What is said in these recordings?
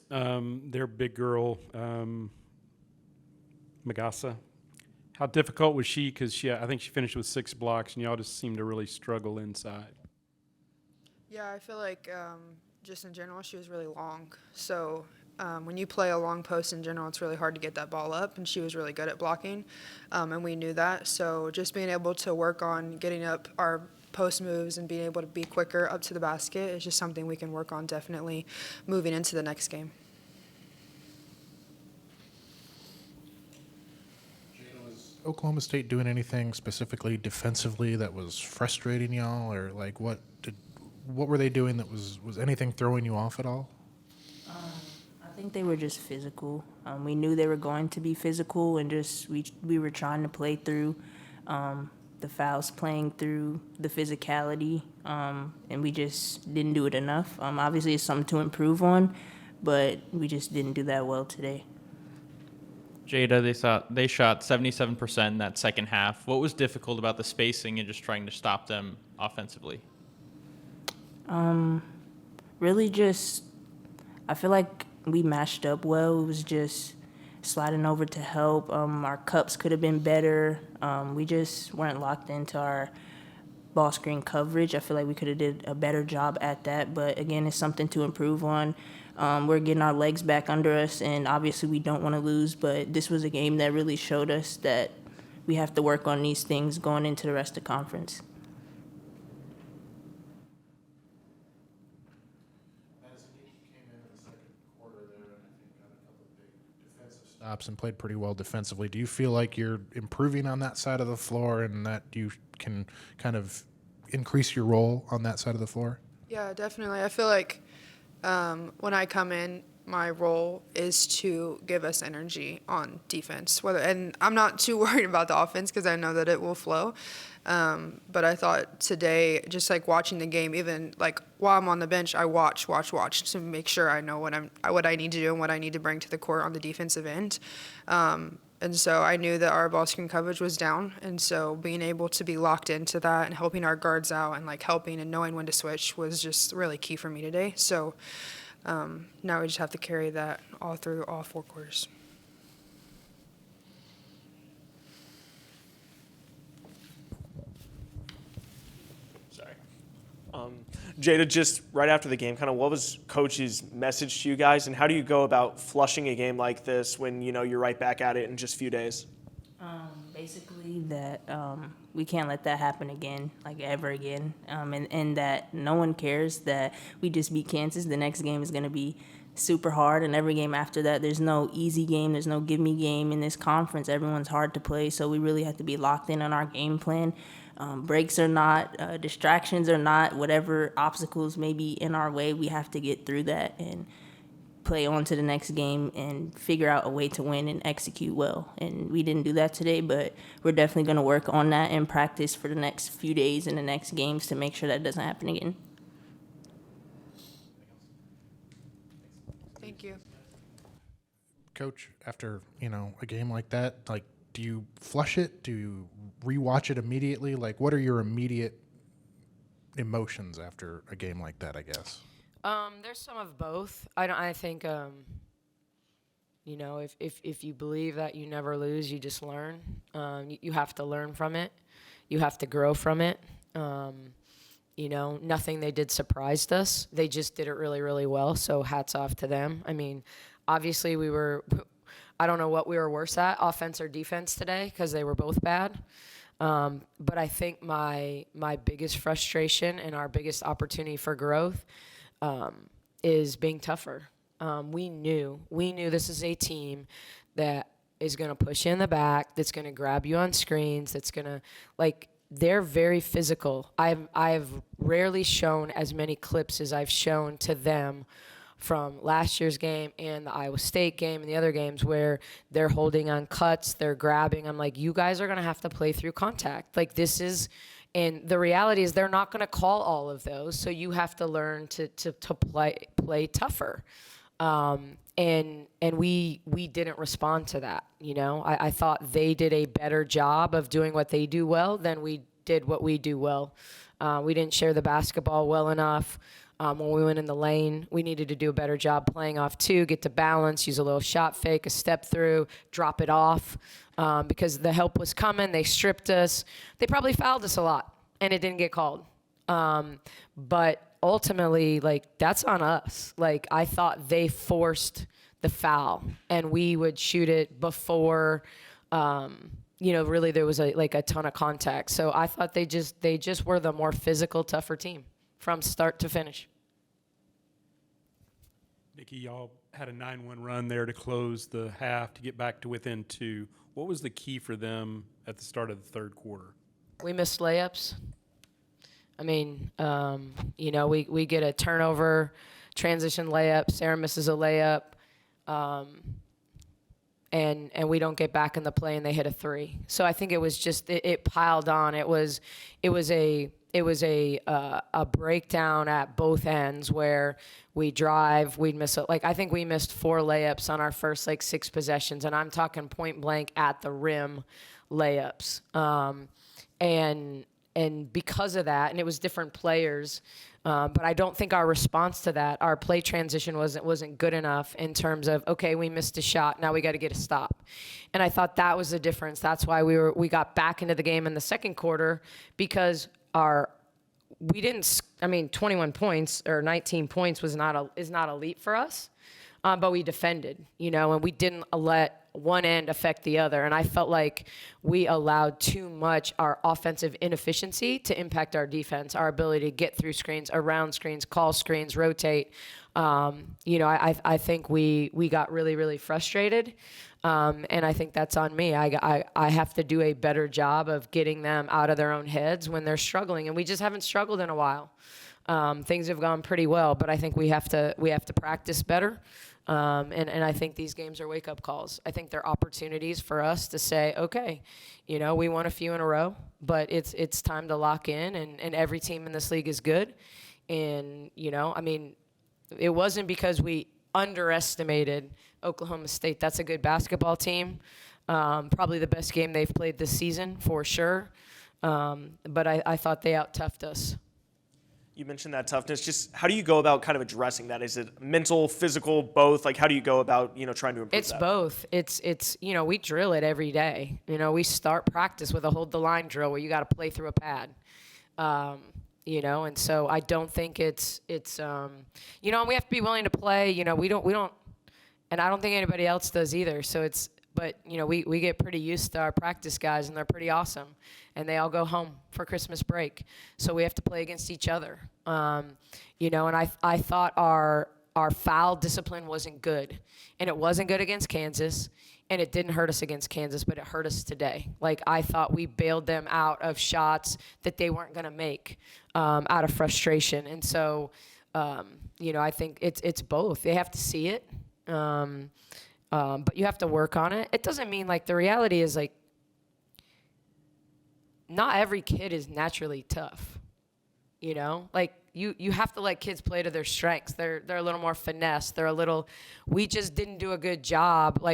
their big girl, Magasa. How difficult was she? Because I think she finished with 6 blocks, and y'all just seemed to really struggle inside. Yeah, I feel like just in general, she was really long. So when you play a long post in general, it's really hard to get that ball up, and she was really good at blocking, and we knew that. So just being able to work on getting up our post moves and being able to be quicker up to the basket is just something we can work on definitely moving into the next game. Oklahoma State doing anything specifically defensively that was frustrating y'all, or like what were they doing that was anything throwing you off at all? I think they were just physical. We knew they were going to be physical, and just we were trying to play through the fouls, playing through the physicality, and we just didn't do it enough. Obviously, it's something to improve on, but we just didn't do that well today. Jada, they shot 77% in that second half. What was difficult about the spacing and just trying to stop them offensively? Really just, I feel like we matched up well. It was just sliding over to help. Our cups could have been better. We just weren't locked into our ball screen coverage. I feel like we could have did a better job at that, but again, it's something to improve on. We're getting our legs back under us, and obviously we don't want to lose, but this was a game that really showed us that we have to work on these things going into the rest of the conference. Madison, you came in the second quarter there and I think got a couple of big defensive stops and played pretty well defensively. Do you feel like you're improving on that side of the floor and that you can kind of increase your role on that side of the floor? Yeah, definitely. I feel like when I come in, my role is to give us energy on defense. And I'm not too worried about the offense because I know that it will flow. But I thought today, just like watching the game, even like while I'm on the bench, I watch to make sure I know what I need to do and what I need to bring to the court on the defensive end. And so I knew that our ball screen coverage was down, and so being able to be locked into that and helping our guards out and like helping and knowing when to switch was just really key for me today. So now we just have to carry that all through all 4 quarters. Sorry. Jada, just right after the game, kind of what was Coach's message to you guys, and how do you go about flushing a game like this when you're right back at it in just a few days? Basically that we can't let that happen again, like ever again, and that no one cares that we just beat Kansas. The next game is going to be super hard, and every game after that, there's no easy game, there's no give-me game in this conference. Everyone's hard to play, so we really have to be locked in on our game plan. Breaks or not, distractions or not, whatever obstacles may be in our way, we have to get through that and play on to the next game and figure out a way to win and execute well. And we didn't do that today, but we're definitely going to work on that in practice for the next few days and the next games to make sure that doesn't happen again. Thank you. Coach, after, a game like that, like, do you flush it? Do you rewatch it immediately? Like, what are your immediate emotions after a game like that, I guess? There's some of both. I think, if you believe that you never lose, you just learn. You have to learn from it. You have to grow from it. Nothing they did surprised us. They just did it really, really well, so hats off to them. I mean, obviously I don't know what we were worse at, offense or defense today, because they were both bad. But I think my biggest frustration and our biggest opportunity for growth is being tougher. We knew this is a team that is going to push you in the back, that's going to grab you on screens, that's going to, they're very physical. I've rarely shown as many clips as I've shown to them from last year's game and the Iowa State game and the other games where they're holding on cuts, they're grabbing. I'm like, you guys are going to have to play through contact. And the reality is they're not going to call all of those, so you have to learn to play tougher. And we didn't respond to that. I thought they did a better job of doing what they do well than we did what we do well. We didn't share the basketball well enough. When we went in the lane, we needed to do a better job playing off two, get to balance, use a little shot fake, a step through, drop it off, because the help was coming. They stripped us. They probably fouled us a lot, and it didn't get called. But ultimately, like, that's on us. Like, I thought they forced the foul, and we would shoot it before, really there was a ton of contact. So I thought they just were the more physical, tougher team from start to finish. Nicki, y'all had a 9-1 run there to close the half to get back to within 2. What was the key for them at the start of the third quarter? We missed layups. I mean, we get a turnover, transition layup. Sarah misses a layup, and we don't get back in the play, and they hit a 3. So I think it was just it piled on. It was a breakdown at both ends where we drive, we'd miss it. Like, I think we missed 4 layups on our first 6 possessions, and I'm talking point blank at the rim layups. And because of that, and it was different players, but I don't think our response to that, our play transition wasn't good enough in terms of, okay, we missed a shot, now we got to get a stop. And I thought that was the difference. That's why we got back into the game in the second quarter, because 21 points or 19 points is not elite for us, but we defended, and we didn't let one end affect the other. And I felt like we allowed too much our offensive inefficiency to impact our defense, our ability to get through screens, around screens, call screens, rotate. I think we got really, really frustrated. And I think that's on me. I have to do a better job of getting them out of their own heads when they're struggling. And we just haven't struggled in a while. Things have gone pretty well, but I think we have to practice better. And I think these games are wake-up calls. I think they're opportunities for us to say, okay, we won a few in a row, but it's time to lock in, and every team in this league is good. And, it wasn't because we underestimated Oklahoma State. That's a good basketball team. Probably the best game they've played this season, for sure. But I thought they out-toughed us. You mentioned that toughness. Just how do you go about kind of addressing that? Is it mental, physical, both? Like, how do you go about, trying to improve It's that? both. It's we drill it every day. We start practice with a hold the line drill where you got to play through a pad. And so I don't think it's and we have to be willing to play. We don't, and I don't think anybody else does either. So but we get pretty used to our practice guys, and they're pretty awesome, and they all go home for Christmas break. So we have to play against each other. And I thought our foul discipline wasn't good, and it wasn't good against Kansas, and it didn't hurt us against Kansas, but it hurt us today. Like, I thought we bailed them out of shots that they weren't going to make out of frustration. And so, I think it's both. They have to see it. But you have to work on it. It doesn't mean, the reality is, not every kid is naturally tough, you have to let kids play to their strengths. They're a little more finesse. We just didn't do a good job.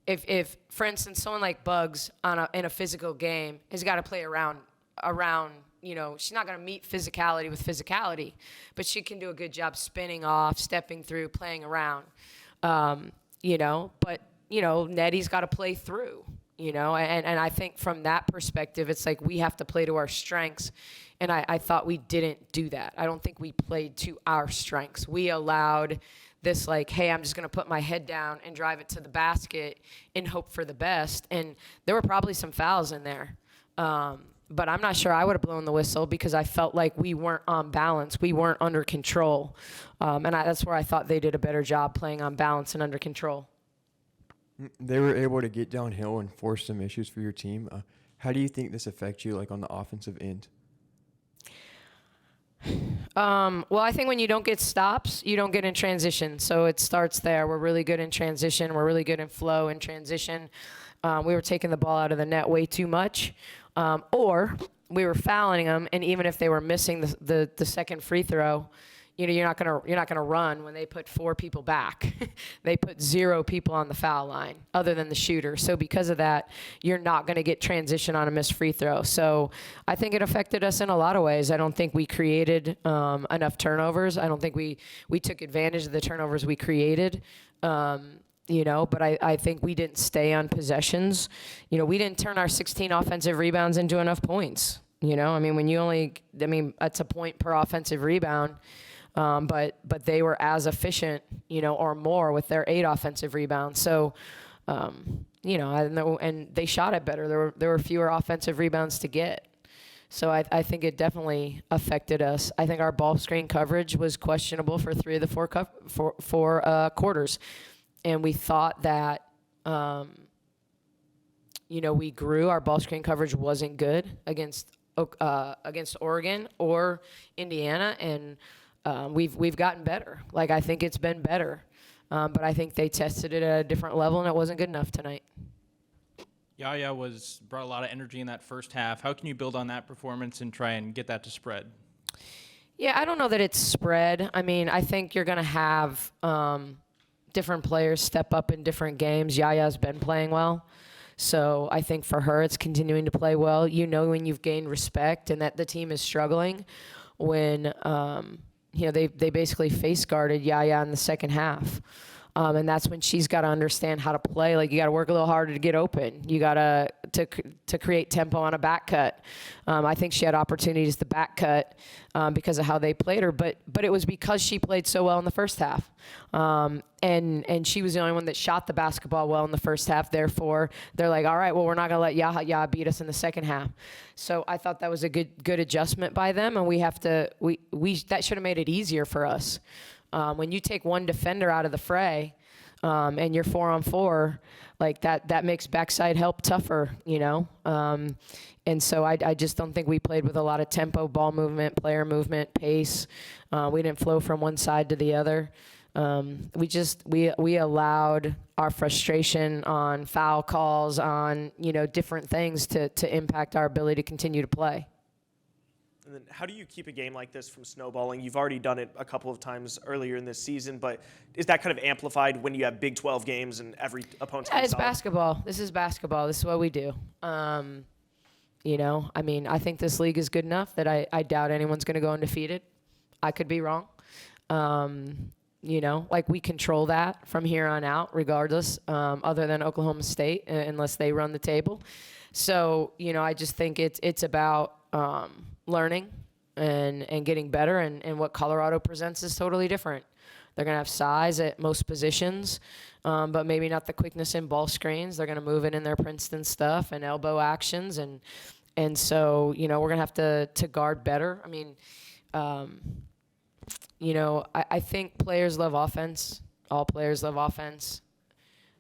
If for instance, someone like Bugs in a physical game has got to play around, she's not going to meet physicality with physicality, but she can do a good job spinning off, stepping through, playing around. But Nettie's got to play through, and I think from that perspective, it's like we have to play to our strengths, and I thought we didn't do that. I don't think we played to our strengths. We allowed this, hey, I'm just going to put my head down and drive it to the basket and hope for the best, and there were probably some fouls in there. But I'm not sure I would have blown the whistle because I felt like we weren't on balance. We weren't under control. That's where I thought they did a better job playing on balance and under control. They were able to get downhill and force some issues for your team. How do you think this affects you, on the offensive end? Well, I think when you don't get stops, you don't get in transition. So it starts there. We're really good in transition. We're really good in flow and transition. We were taking the ball out of the net way too much. Or we were fouling them, and even if they were missing the second free throw, you're not gonna run when they put 4 people back. They put 0 people on the foul line other than the shooter. So because of that, you're not gonna get transition on a missed free throw. So I think it affected us in a lot of ways. I don't think we created enough turnovers. I don't think we took advantage of the turnovers we created. But I think we didn't stay on possessions. We didn't turn our 16 offensive rebounds into enough points. That's a point per offensive rebound. But they were as efficient, or more with their 8 offensive rebounds. So, I know, and they shot it better. There were fewer offensive rebounds to get. So I think it definitely affected us. I think our ball screen coverage was questionable for 3 of the 4 quarters. And we thought that, we grew. Our ball screen coverage wasn't good against Oregon or Indiana, and we've gotten better. Like, I think it's been better, but I think they tested it at a different level, and it wasn't good enough tonight. Yaya brought a lot of energy in that first half. How can you build on that performance and try and get that to spread? Yeah, I don't know that it's spread. I think you're going to have different players step up in different games. Yaya's been playing well. So I think for her, it's continuing to play well. When you've gained respect and that the team is struggling when, they basically face guarded Yaya in the second half. And that's when she's got to understand how to play. Like, you got to work a little harder to get open. You got to create tempo on a back cut. I think she had opportunities to back cut because of how they played her, but it was because she played so well in the first half. And she was the only one that shot the basketball well in the first half. Therefore, they're like, all right, well, we're not going to let Yaya beat us in the second half. So I thought that was a good adjustment by them, and we that should have made it easier for us. When you take one defender out of the fray, and you're 4-on-4, like that makes backside help tougher, and so I just don't think we played with a lot of tempo, ball movement, player movement, pace. We didn't flow from one side to the other. We allowed our frustration on foul calls, on different things to impact our ability to continue to play. And then how do you keep a game like this from snowballing? You've already done it a couple of times earlier in this season, but is that kind of amplified when you have Big 12 games and every opponent's it's basketball. This is basketball. This is what we do. I think this league is good enough that I doubt anyone's going to go undefeated. I could be wrong. We control that from here on out, regardless, other than Oklahoma State, unless they run the table. So, I just think it's about learning and getting better, and what Colorado presents is totally different. They're going to have size at most positions, but maybe not the quickness in ball screens. They're going to move it in their Princeton stuff and elbow actions, and so we're going to have to guard better. I think players love offense. All players love offense.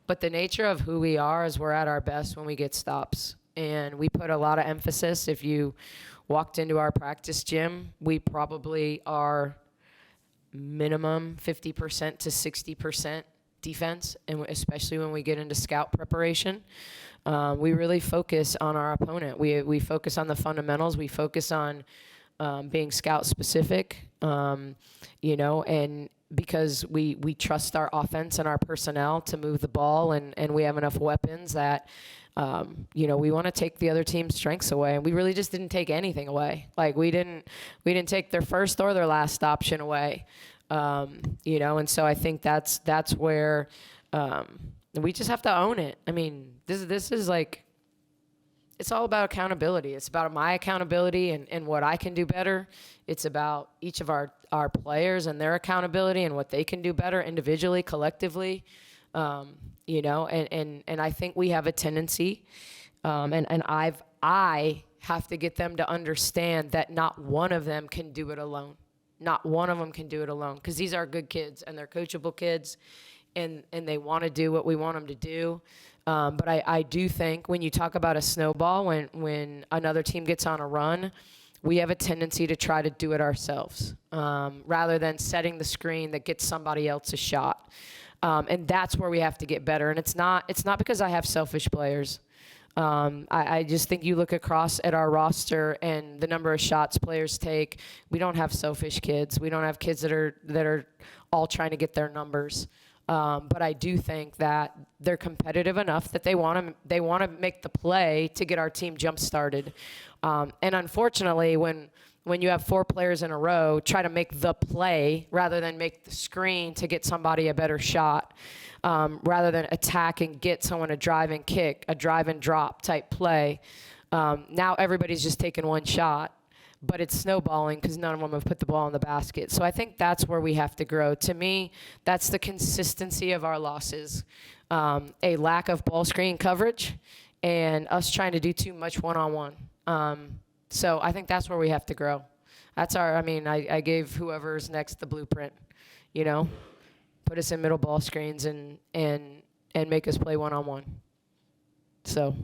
But the nature of who we are is we're at our best when we get stops. And we put a lot of emphasis. If you walked into our practice gym, we probably are minimum 50% to 60% defense, and especially when we get into scout preparation. We really focus on our opponent. We focus on the fundamentals. We focus on being scout specific, and because we trust our offense and our personnel to move the ball, and we have enough weapons that, we want to take the other team's strengths away, and we really just didn't take anything away. Like, we didn't take their first or their last option away, and so I think that's where we just have to own it. This is like, it's all about accountability. It's about my accountability and what I can do better. It's about each of our players and their accountability and what they can do better individually, collectively. And I think we have a tendency, and I have to get them to understand that not one of them can do it alone. Not one of them can do it alone, because these are good kids and they're coachable kids, and they want to do what we want them to do. But I do think when you talk about a snowball, when another team gets on a run, we have a tendency to try to do it ourselves, rather than setting the screen that gets somebody else a shot. And that's where we have to get better. And it's not because I have selfish players. I just think you look across at our roster and the number of shots players take. We don't have selfish kids. We don't have kids that are all trying to get their numbers. But I do think that they're competitive enough that they want to make the play to get our team jump started. And unfortunately, when you have 4 players in a row try to make the play rather than make the screen to get somebody a better shot, rather than attack and get someone a drive and kick, a drive and drop type play, now everybody's just taking one shot. But it's snowballing because none of them have put the ball in the basket. So I think that's where we have to grow. To me, that's the consistency of our losses. A lack of ball screen coverage and us trying to do too much one-on-one. So I think that's where we have to grow. I gave whoever's next the blueprint, put us in middle ball screens and make us play one-on-one. So